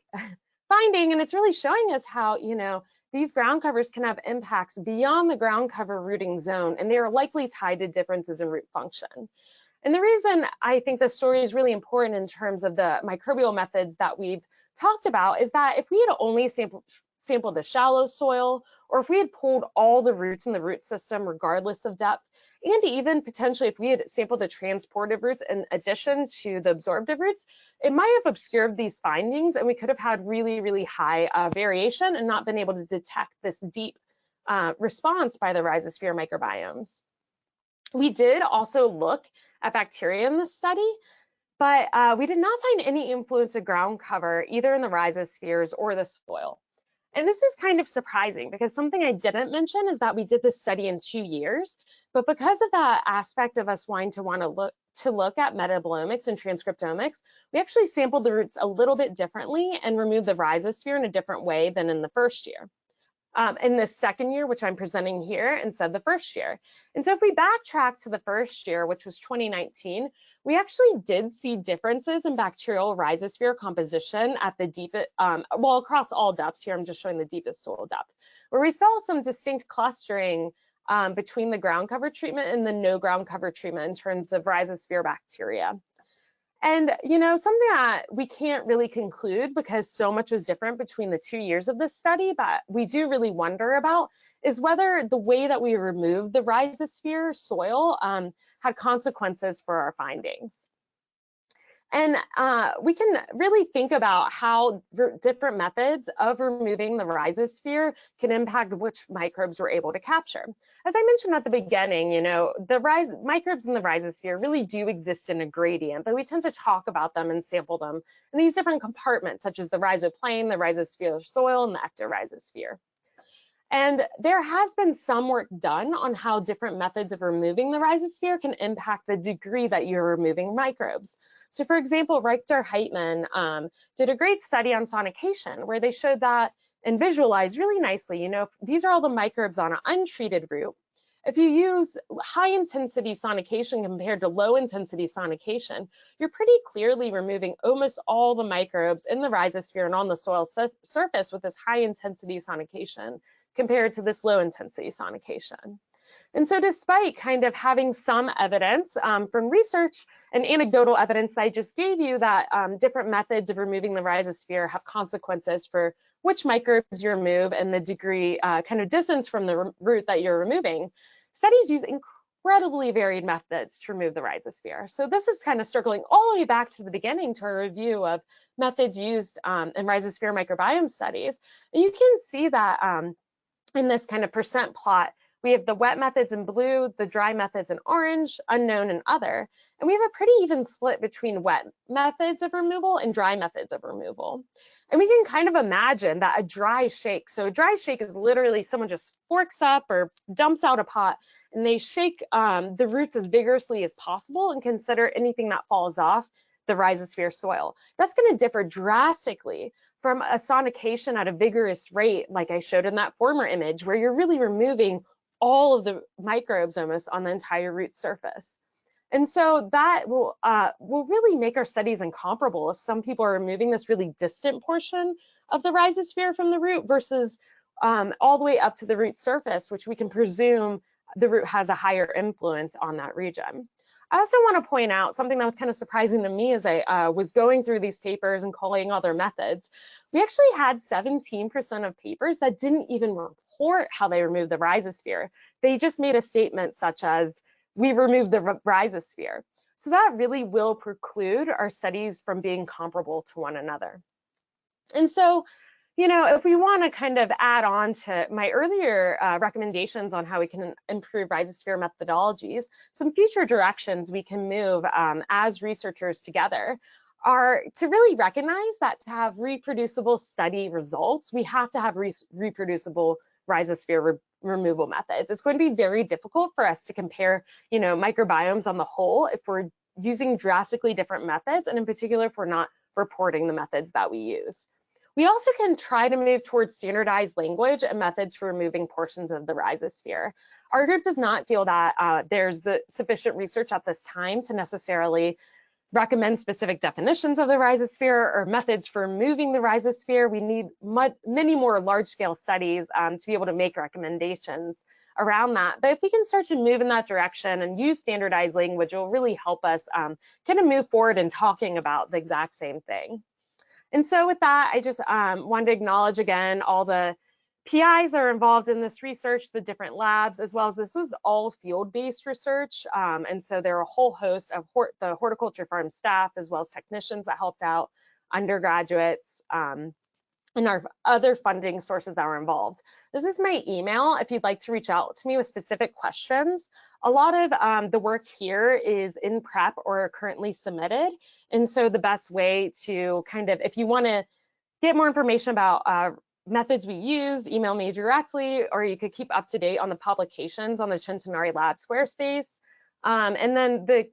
Speaker 2: finding, and it's really showing us how, you know, these ground covers can have impacts beyond the ground cover rooting zone, and they are likely tied to differences in root function. And the reason I think this story is really important in terms of the microbial methods that we've talked about is that if we had only sampled the shallow soil, or if we had pulled all the roots in the root system regardless of depth, and even potentially if we had sampled the transportive roots in addition to the absorptive roots, it might have obscured these findings, and we could have had really, really high variation and not been able to detect this deep response by the rhizosphere microbiomes. We did also look at bacteria in this study, but we did not find any influence of ground cover either in the rhizospheres or the soil. And this is kind of surprising because something I didn't mention is that we did this study in 2 years, but because of that aspect of us wanting to look at metabolomics and transcriptomics, we actually sampled the roots a little bit differently and removed the rhizosphere in a different way than in the first year. In the second year, which I'm presenting here, instead of the first year. And so if we backtrack to the first year, which was 2019, we actually did see differences in bacterial rhizosphere composition at the deepest, well, across all depths here, I'm just showing the deepest soil depth, where we saw some distinct clustering between the ground cover treatment and the no ground cover treatment in terms of rhizosphere bacteria. And, you know, something that we can't really conclude because so much was different between the 2 years of this study, but we do really wonder about is whether the way that we removed the rhizosphere soil had consequences for our findings. And we can really think about how different methods of removing the rhizosphere can impact which microbes we're able to capture. As I mentioned at the beginning, you know, the microbes in the rhizosphere really do exist in a gradient, but we tend to talk about them and sample them in these different compartments, such as the rhizoplane, the rhizosphere soil, and the ectorhizosphere. And there has been some work done on how different methods of removing the rhizosphere can impact the degree that you're removing microbes. So for example, Richter Heitman did a great study on sonication where they showed that and visualized really nicely, you know, if these are all the microbes on an untreated root. If you use high intensity sonication compared to low intensity sonication, you're pretty clearly removing almost all the microbes in the rhizosphere and on the soil surface with this high intensity sonication compared to this low intensity sonication. And so despite kind of having some evidence from research and anecdotal evidence that I just gave you that different methods of removing the rhizosphere have consequences for which microbes you remove and the degree kind of distance from the root that you're removing, studies use incredibly varied methods to remove the rhizosphere. So this is kind of circling all the way back to the beginning to a review of methods used in rhizosphere microbiome studies. And you can see that in this kind of percent plot, we have the wet methods in blue, the dry methods in orange, unknown and other. And we have a pretty even split between wet methods of removal and dry methods of removal. And we can kind of imagine that a dry shake, so a dry shake is literally someone just forks up or dumps out a pot and they shake the roots as vigorously as possible and consider anything that falls off the rhizosphere soil. That's going to differ drastically from a sonication at a vigorous rate, like I showed in that former image, where you're really removing all of the microbes almost on the entire root surface. And so that will really make our studies incomparable if some people are removing this really distant portion of the rhizosphere from the root versus all the way up to the root surface, which we can presume the root has a higher influence on that region. I also want to point out something that was kind of surprising to me as I was going through these papers and calling other methods. We actually had 17% of papers that didn't even report how they removed the rhizosphere. They just made a statement such as, we removed the rhizosphere. So that really will preclude our studies from being comparable to one another. And so, you know, if we want to kind of add on to my earlier recommendations on how we can improve rhizosphere methodologies, some future directions we can move as researchers together are to really recognize that to have reproducible study results, we have to have reproducible rhizosphere removal methods. It's going to be very difficult for us to compare, you know, microbiomes on the whole if we're using drastically different methods, and in particular if we're not reporting the methods that we use. We also can try to move towards standardized language and methods for removing portions of the rhizosphere. Our group does not feel that there's the sufficient research at this time to necessarily recommend specific definitions of the rhizosphere or methods for removing the rhizosphere. We need many more large-scale studies to be able to make recommendations around that. But if we can start to move in that direction and use standardized language, it will really help us kind of move forward in talking about the exact same thing. And so with that, I just wanted to acknowledge again all the PIs that are involved in this research, the different labs, as well as this was all field-based research. And so there are a whole host of the horticulture farm staff, as well as technicians that helped out, undergraduates, and our other funding sources that were involved. This is my email if you'd like to reach out to me with specific questions. A lot of the work here is in prep or currently submitted. And so the best way to kind of, if you want to get more information about methods we use, email me directly, or you could keep up to date on the publications on the Centenary Lab Squarespace. And then the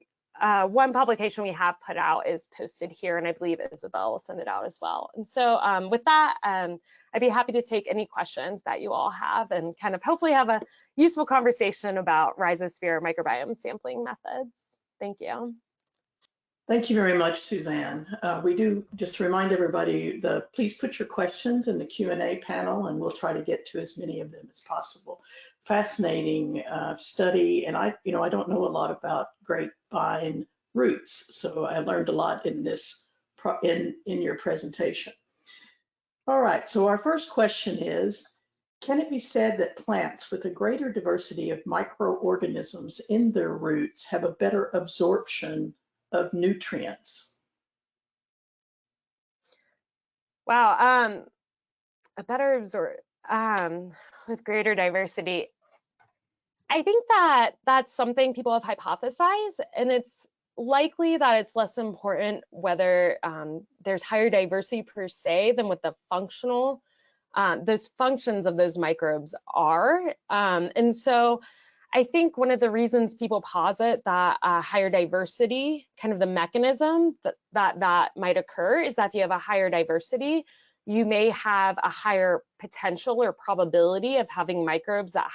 Speaker 2: one publication we have put out is posted here, and I believe Isabel will send it out as well. And so with that, I'd be happy to take any questions that you all have and kind of hopefully have a useful conversation about rhizosphere microbiome sampling methods. Thank you.
Speaker 1: Thank you very much, Suzanne. We do, just to remind everybody, please put your questions in the Q&A panel and we'll try to get to as many of them as possible. Fascinating study, and I don't know a lot about grapevine roots, so I learned a lot in this in your presentation. All right, so our first question is, can it be said that plants with a greater diversity of microorganisms in their roots have a better absorption of nutrients?
Speaker 2: Wow, a better with greater diversity. I think that that's something people have hypothesized, and it's likely that it's less important whether there's higher diversity per se than what the functional, those functions of those microbes are. And so I think one of the reasons people posit that higher diversity, kind of the mechanism that might occur, is that if you have a higher diversity, you may have a higher potential or probability of having microbes that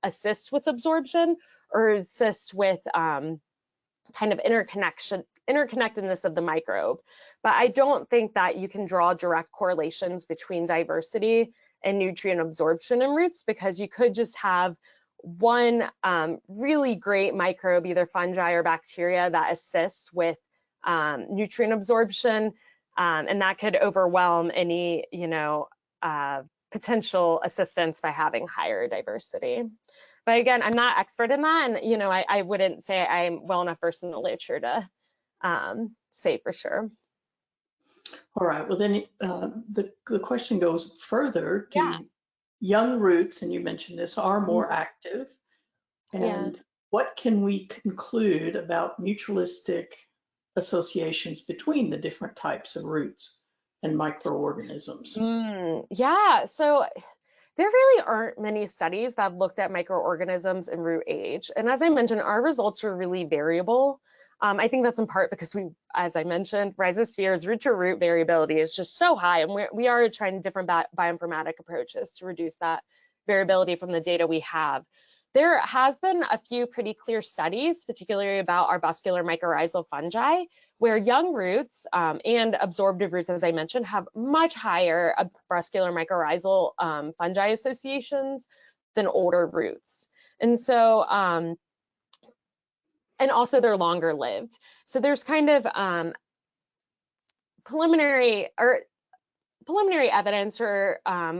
Speaker 2: assist with absorption or assist with kind of interconnectedness of the microbe. But I don't think that you can draw direct correlations between diversity and nutrient absorption in roots, because you could just have one really great microbe, either fungi or bacteria, that assists with nutrient absorption, and that could overwhelm any, potential assistance by having higher diversity. But again, I'm not expert in that, and I wouldn't say I'm well enough versed in the literature to say for sure.
Speaker 1: All right, well then the question goes further to young roots, and you mentioned this, are more active. And what can we conclude about mutualistic associations between the different types of roots and microorganisms?
Speaker 2: Yeah, so there really aren't many studies that have looked at microorganisms and root age. And as I mentioned, our results were really variable. I think that's in part because as I mentioned, rhizosphere's root-to-root variability is just so high, and we are trying different bioinformatic approaches to reduce that variability from the data we have. There has been a few pretty clear studies, particularly about arbuscular mycorrhizal fungi, where young roots and absorptive roots, as I mentioned, have much higher arbuscular mycorrhizal fungi associations than older roots. And so, and also they're longer lived. So there's kind of preliminary evidence or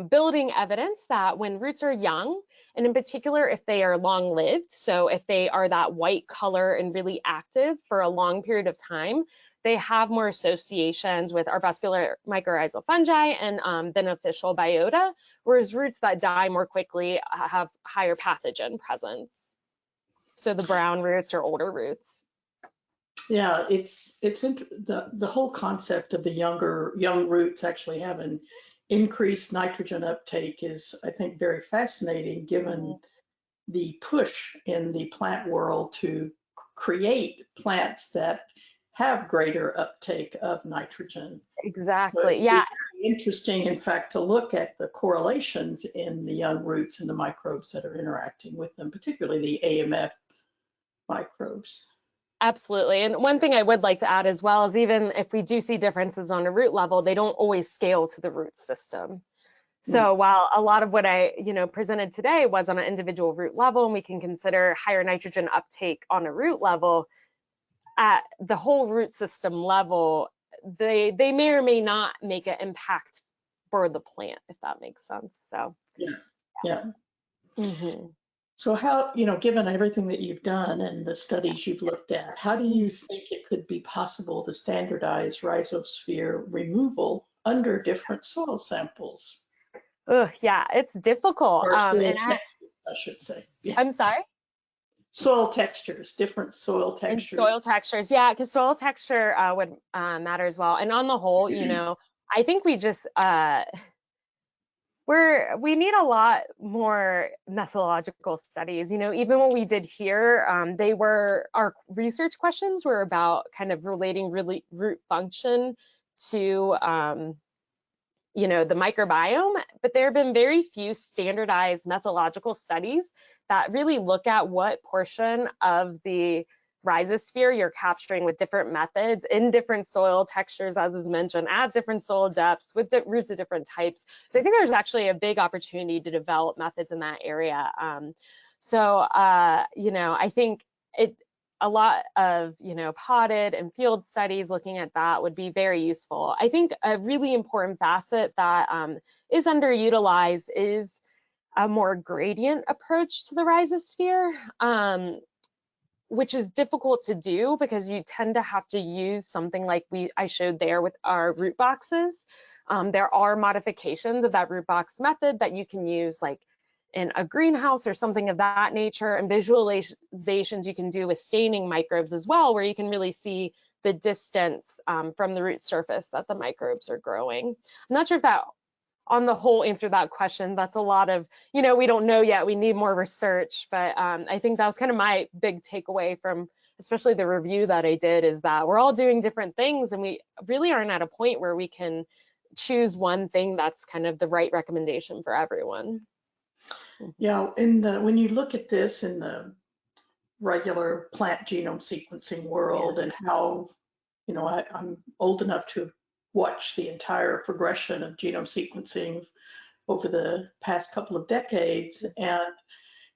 Speaker 2: building evidence that when roots are young, and in particular if they are long lived, so if they are that white color and really active for a long period of time, they have more associations with arbuscular mycorrhizal fungi and beneficial biota, whereas roots that die more quickly have higher pathogen presence. So the brown roots or older roots.
Speaker 1: Yeah, the whole concept of the young roots actually having increased nitrogen uptake is, I think, very fascinating given the push in the plant world to create plants that have greater uptake of nitrogen. So
Speaker 2: Exactly.
Speaker 1: it'd
Speaker 2: Yeah.
Speaker 1: be very interesting, in fact, to look at the correlations in the young roots and the microbes that are interacting with them, particularly the AMF microbes.
Speaker 2: Absolutely. And one thing I would like to add as well is even if we do see differences on a root level, they don't always scale to the root system. So while a lot of what I, presented today was on an individual root level, and we can consider higher nitrogen uptake on a root level, at the whole root system level, they may or may not make an impact for the plant, if that makes sense. So
Speaker 1: Yeah.
Speaker 2: Mm-hmm.
Speaker 1: So how, given everything that you've done and the studies you've looked at, how do you think it could be possible to standardize rhizosphere removal under different soil samples?
Speaker 2: Yeah, it's difficult.
Speaker 1: Or soil
Speaker 2: And
Speaker 1: textures, I should say. Yeah.
Speaker 2: I'm sorry?
Speaker 1: Soil textures, different soil
Speaker 2: And
Speaker 1: textures.
Speaker 2: soil textures, yeah, because soil texture would matter as well. And on the whole, I think we just we need a lot more methodological studies. Even what we did here, our research questions were about kind of relating really root function to the microbiome, but there have been very few standardized methodological studies that really look at what portion of the rhizosphere you're capturing with different methods in different soil textures, as is mentioned, at different soil depths with roots of different types. So I think there's actually a big opportunity to develop methods in that area. I think a lot of potted and field studies looking at that would be very useful. I think a really important facet that is underutilized is a more gradient approach to the rhizosphere, which is difficult to do because you tend to have to use something like I showed there with our root boxes. There are modifications of that root box method that you can use, like in a greenhouse or something of that nature, and visualizations you can do with staining microbes as well, where you can really see the distance from the root surface that the microbes are growing. I'm not sure if that on the whole answer that question. That's a lot of, we don't know yet, we need more research, but I think that was kind of my big takeaway from especially the review that I did, is that we're all doing different things and we really aren't at a point where we can choose one thing that's kind of the right recommendation for everyone.
Speaker 1: Yeah, when you look at this in the regular plant genome sequencing world and how, I'm old enough to watch the entire progression of genome sequencing over the past couple of decades. And,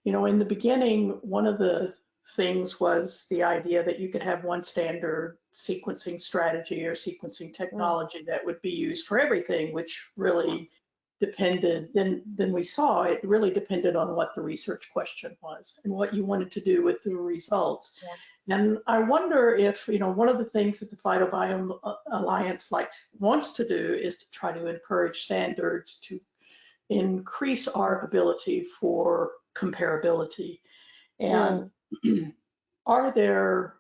Speaker 1: in the beginning, one of the things was the idea that you could have one standard sequencing strategy or sequencing technology that would be used for everything, which really depended, then we saw it really depended on what the research question was and what you wanted to do with the results.
Speaker 2: Yeah.
Speaker 1: And I wonder if, one of the things that the Phytobiome Alliance wants to do is to try to encourage standards to increase our ability for comparability. And are there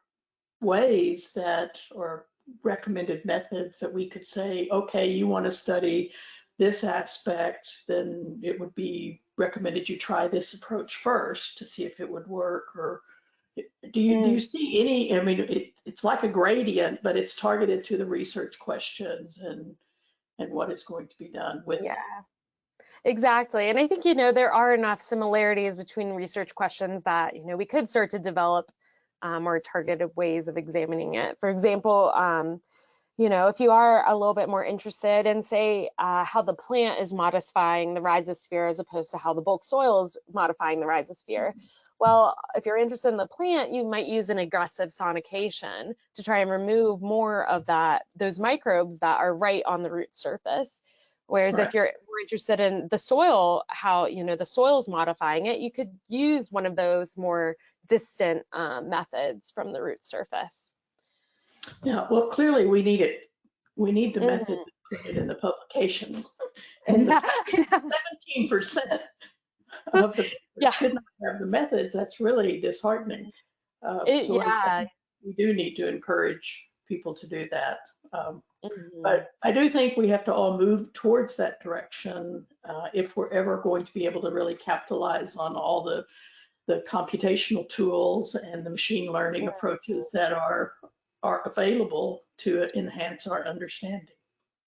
Speaker 1: ways that, or recommended methods that we could say, okay, you want to study this aspect, then it would be recommended you try this approach first to see if it would work? Or do you see any, I mean, it's like a gradient, but it's targeted to the research questions and what is going to be done with
Speaker 2: Yeah. Exactly. And I think, there are enough similarities between research questions that, we could start to develop more targeted ways of examining it. For example, if you are a little bit more interested in, say, how the plant is modifying the rhizosphere as opposed to how the bulk soil is modifying the rhizosphere, Well, if you're interested in the plant, you might use an aggressive sonication to try and remove more of those microbes that are right on the root surface. Whereas
Speaker 1: Right.
Speaker 2: if you're more interested in the soil, how the soil's modifying it, you could use one of those more distant methods from the root surface.
Speaker 1: Yeah, well, clearly we need it. We need the
Speaker 2: Mhm.
Speaker 1: methods included in the publication. And the 17% of the
Speaker 2: Yeah,
Speaker 1: papers did not have the methods. That's really disheartening. So
Speaker 2: yeah.
Speaker 1: we do need to encourage people to do that.
Speaker 2: Mhm.
Speaker 1: But I do think we have to all move towards that direction if we're ever going to be able to really capitalize on all the computational tools and the machine learning approaches that are available to enhance our understanding.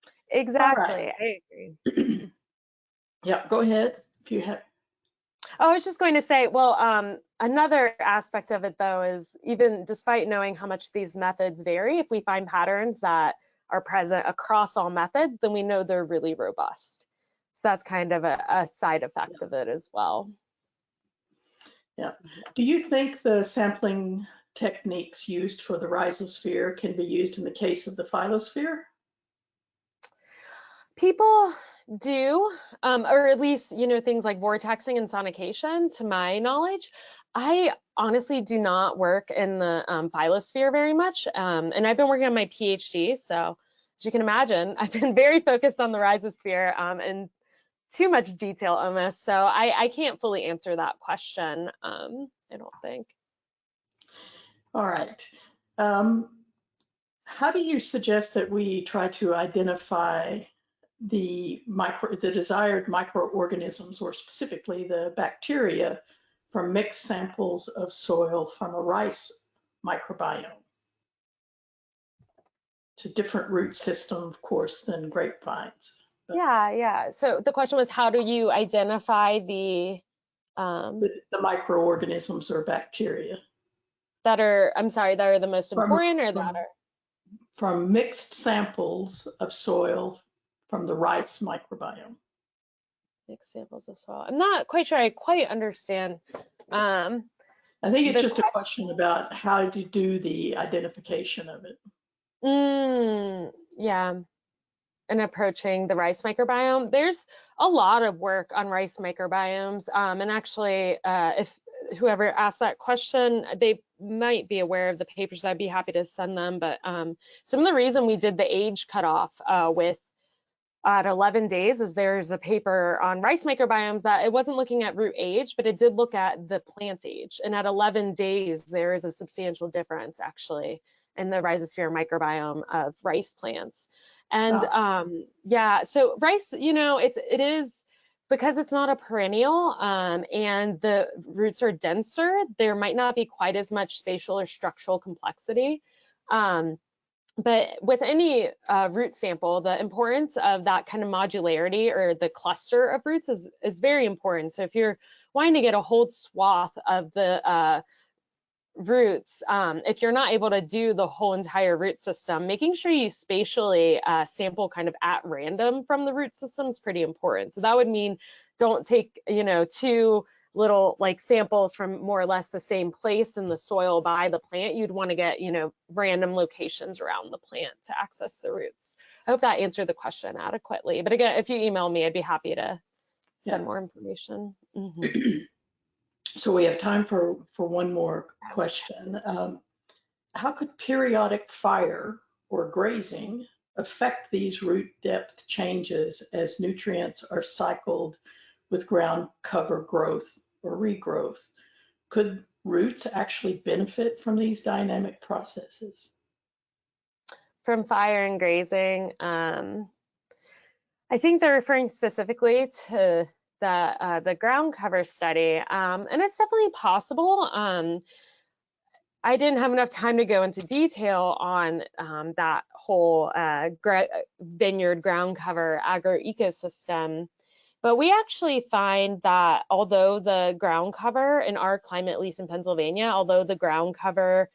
Speaker 1: All right.
Speaker 2: Exactly, I agree.
Speaker 1: Yeah, go ahead if you have.
Speaker 2: I was just going to say, well, another aspect of it though is even despite knowing how much these methods vary, if we find patterns that are present across all methods, then we know they're really robust. So that's kind of a side effect of it as well.
Speaker 1: Yeah. Do you think the sampling techniques used for the rhizosphere can be used in the case of the phytosphere?
Speaker 2: People do, or at least, things like vortexing and sonication, to my knowledge. I honestly do not work in the phytosphere very much, and I've been working on my PhD, so as you can imagine, I've been very focused on the rhizosphere and too much detail almost, so I can't fully answer that question, I don't think.
Speaker 1: All right. How do you suggest that we try to identify the desired microorganisms, or specifically the bacteria, from mixed samples of soil from a rice microbiome? It's a different root system, of course, than grapevines.
Speaker 2: Yeah. So the question was, how do you identify the
Speaker 1: The microorganisms or bacteria
Speaker 2: that are, I'm sorry, that are the most
Speaker 1: from,
Speaker 2: important or that
Speaker 1: from,
Speaker 2: are
Speaker 1: from mixed samples of soil from the rice microbiome?
Speaker 2: examples of soil? I'm not quite sure I quite understand
Speaker 1: I think it's
Speaker 2: the
Speaker 1: just a
Speaker 2: question.
Speaker 1: question about how to do the identification of it.
Speaker 2: Yeah, and approaching the rice microbiome. There's a lot of work on rice microbiomes, and actually, if whoever asked that question, they might be aware of the papers. I'd be happy to send them. But some of the reason we did the age cutoff with at 11 days is there's a paper on rice microbiomes that it wasn't looking at root age, but it did look at the plant age. And at 11 days, there is a substantial difference actually in the rhizosphere microbiome of rice plants. And yeah, so rice, it is, because it's not a perennial and the roots are denser, there might not be quite as much spatial or structural complexity. But with any root sample, the importance of that kind of modularity or the cluster of roots is very important. So if you're wanting to get a whole swath of the roots, if you're not able to do the whole entire root system, making sure you spatially sample kind of at random from the root system is pretty important. So that would mean don't take, two little like samples from more or less the same place in the soil by the plant. You'd want to get, random locations around the plant to access the roots. I hope that answered the question adequately. But again, if you email me, I'd be happy to send more information.
Speaker 1: So we have time for one more question. How could periodic fire or grazing affect these root depth changes as nutrients are cycled with ground cover growth or regrowth? Could roots actually benefit from these dynamic processes?
Speaker 2: From fire and grazing, I think they're referring specifically to the ground cover study, and it's definitely possible. I didn't have enough time to go into detail on that whole vineyard ground cover agroecosystem, but we actually find that although the ground cover in our climate, at least in Pennsylvania, although the ground cover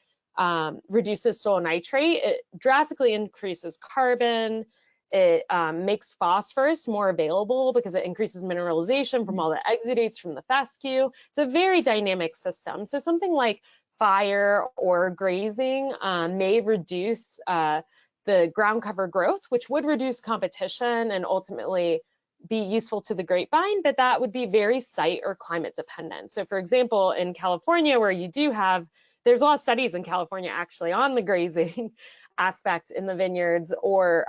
Speaker 2: reduces soil nitrate, it drastically increases carbon, It makes phosphorus more available because it increases mineralization from all the exudates from the fescue. It's a very dynamic system. So something like fire or grazing may reduce the ground cover growth, which would reduce competition and ultimately be useful to the grapevine, but that would be very site or climate dependent. So for example, in California, where you do have, there's a lot of studies in California actually on the grazing aspect in the vineyards, or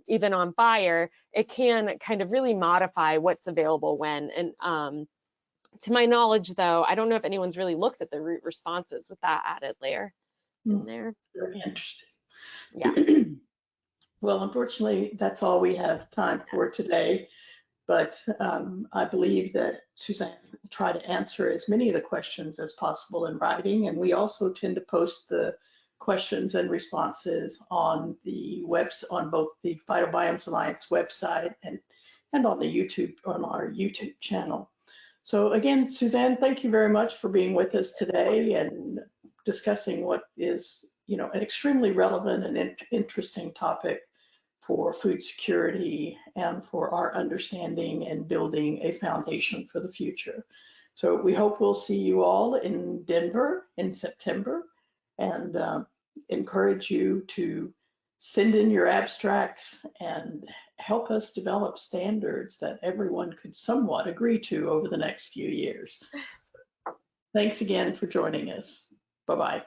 Speaker 2: even on fire, it can kind of really modify what's available when. And to my knowledge, though, I don't know if anyone's really looked at the root responses with that added layer in there.
Speaker 1: Very interesting.
Speaker 2: Yeah.
Speaker 1: Well, unfortunately, that's all we have time for today. But I believe that Suzanne will try to answer as many of the questions as possible in writing. And we also tend to post the questions and responses on the on both the Phytobiomes Alliance website and on the on our YouTube channel. So again, Suzanne, thank you very much for being with us today and discussing what is, an extremely relevant and interesting topic for food security and for our understanding and building a foundation for the future. So we hope we'll see you all in Denver in September, and encourage you to send in your abstracts and help us develop standards that everyone could somewhat agree to over the next few years. Thanks again for joining us. Bye-bye.